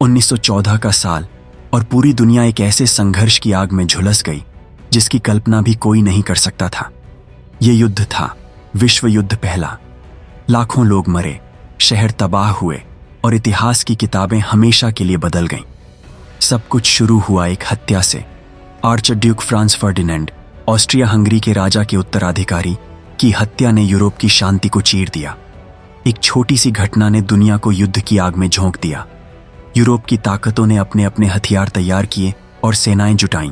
1914 का साल और पूरी दुनिया एक ऐसे संघर्ष की आग में झुलस गई जिसकी कल्पना भी कोई नहीं कर सकता था। ये युद्ध था विश्व युद्ध पहला। लाखों लोग मरे, शहर तबाह हुए और इतिहास की किताबें हमेशा के लिए बदल गईं। सब कुछ शुरू हुआ एक हत्या से। Archduke Franz Ferdinand, Austria Hungary के राजा के उत्तराधिकारी, की हत्या ने यूरोप की शांति को चीर दिया। एक छोटी सी घटना ने दुनिया को युद्ध की आग में झोंक दिया। यूरोप की ताकतों ने अपने अपने हथियार तैयार किए और सेनाएं जुटाईं।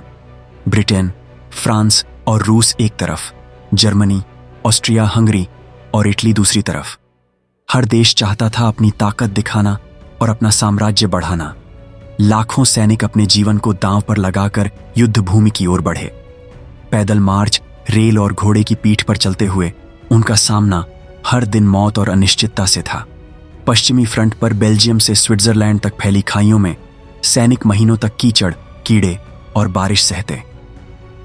ब्रिटेन, फ्रांस और रूस एक तरफ, जर्मनी, ऑस्ट्रिया हंगरी और इटली दूसरी तरफ। हर देश चाहता था अपनी ताकत दिखाना और अपना साम्राज्य बढ़ाना। लाखों सैनिक अपने जीवन को दांव पर लगाकर युद्ध भूमि की ओर बढ़े। पैदल मार्च, रेल और घोड़े की पीठ पर चलते हुए उनका सामना हर दिन मौत और अनिश्चितता से था। पश्चिमी फ्रंट पर बेल्जियम से स्विट्जरलैंड तक फैली खाइयों में सैनिक महीनों तक कीचड़, कीड़े और बारिश सहते।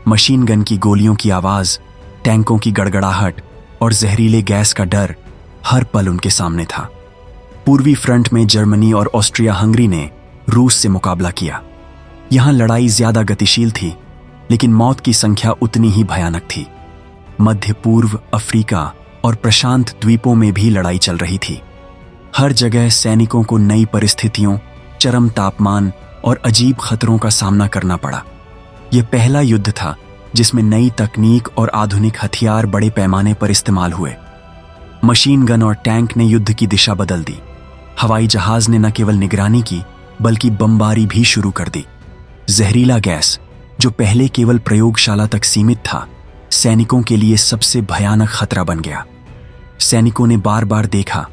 मशीन गन की गोलियों की आवाज, टैंकों की गड़गड़ाहट और जहरीले गैस का डर हर पल उनके सामने था। पूर्वी फ्रंट में जर्मनी और ऑस्ट्रिया हंगरी ने रूस से मुकाबला किया। यहां लड़ाई ज्यादा गतिशील थी, लेकिन मौत की संख्या उतनी ही भयानक थी। मध्य पूर्व, अफ्रीका और प्रशांत द्वीपों में भी लड़ाई चल रही थी। हर जगह सैनिकों को नई परिस्थितियों, चरम तापमान और अजीब खतरों का सामना करना पड़ा। यह पहला युद्ध था जिसमें नई तकनीक और आधुनिक हथियार बड़े पैमाने पर इस्तेमाल हुए। मशीन गन और टैंक ने युद्ध की दिशा बदल दी। हवाई जहाज ने न केवल निगरानी की बल्कि बमबारी भी शुरू कर दी। जहरीला गैस, जो पहले केवल प्रयोगशाला तक सीमित था, सैनिकों के लिए सबसे भयानक खतरा बन गया। सैनिकों ने बार बार देखा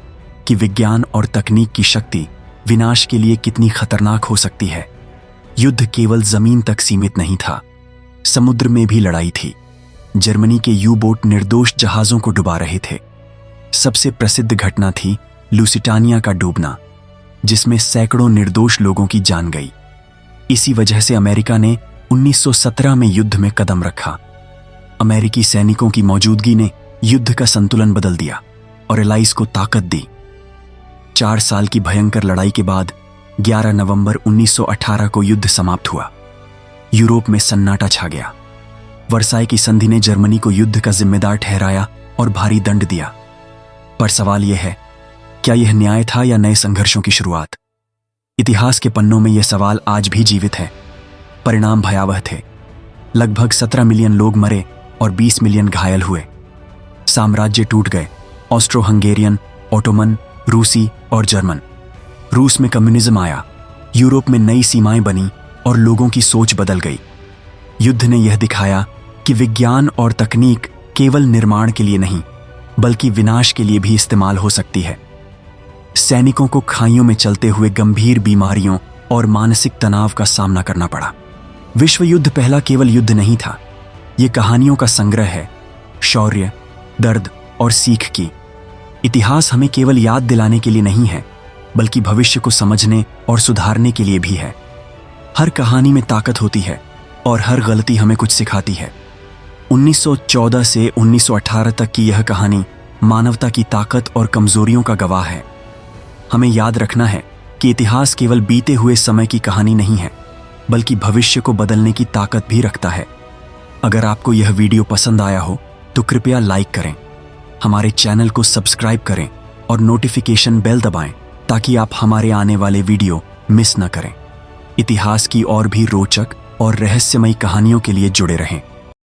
कि विज्ञान और तकनीक की शक्ति विनाश के लिए कितनी खतरनाक हो सकती है। युद्ध केवल जमीन तक सीमित नहीं था, समुद्र में भी लड़ाई थी। जर्मनी के यू बोट निर्दोष जहाजों को डुबा रहे थे। सबसे प्रसिद्ध घटना थी लुसिटानिया का डूबना, जिसमें सैकड़ों निर्दोष लोगों की जान गई। इसी वजह से अमेरिका ने 1917 में युद्ध में कदम रखा। अमेरिकी सैनिकों की मौजूदगी ने युद्ध का संतुलन बदल दिया और एलाइज को ताकत दी। 4 साल की भयंकर लड़ाई के बाद 11 नवंबर 1918 को युद्ध समाप्त हुआ। यूरोप में सन्नाटा छा गया। वर्साई की संधि ने जर्मनी को युद्ध का जिम्मेदार ठहराया और भारी दंड दिया। पर सवाल यह है, क्या यह न्याय था या नए संघर्षों की शुरुआत? इतिहास के पन्नों में यह सवाल आज भी जीवित है। परिणाम भयावह थे। लगभग 17 मिलियन लोग मरे और 20 मिलियन घायल हुए। साम्राज्य टूट गए। ऑस्ट्रो हंगेरियन, ओटोमन, रूसी और जर्मन। रूस में कम्युनिज्म आया। यूरोप में नई सीमाएं बनी और लोगों की सोच बदल गई। युद्ध ने यह दिखाया कि विज्ञान और तकनीक केवल निर्माण के लिए नहीं बल्कि विनाश के लिए भी इस्तेमाल हो सकती है। सैनिकों को खाइयों में चलते हुए गंभीर बीमारियों और मानसिक तनाव का सामना करना पड़ा। विश्व युद्ध पहला केवल युद्ध नहीं था, यह कहानियों का संग्रह है, शौर्य, दर्द और सीख की। इतिहास हमें केवल याद दिलाने के लिए नहीं है बल्कि भविष्य को समझने और सुधारने के लिए भी है। हर कहानी में ताकत होती है और हर गलती हमें कुछ सिखाती है। 1914 से 1918 तक की यह कहानी मानवता की ताकत और कमजोरियों का गवाह है। हमें याद रखना है कि इतिहास केवल बीते हुए समय की कहानी नहीं है बल्कि भविष्य को बदलने की ताकत भी रखता है। अगर आपको यह वीडियो पसंद आया हो तो कृपया लाइक करें, हमारे चैनल को सब्सक्राइब करें और नोटिफिकेशन बेल दबाएं ताकि आप हमारे आने वाले वीडियो मिस न करें। इतिहास की और भी रोचक और रहस्यमयी कहानियों के लिए जुड़े रहें।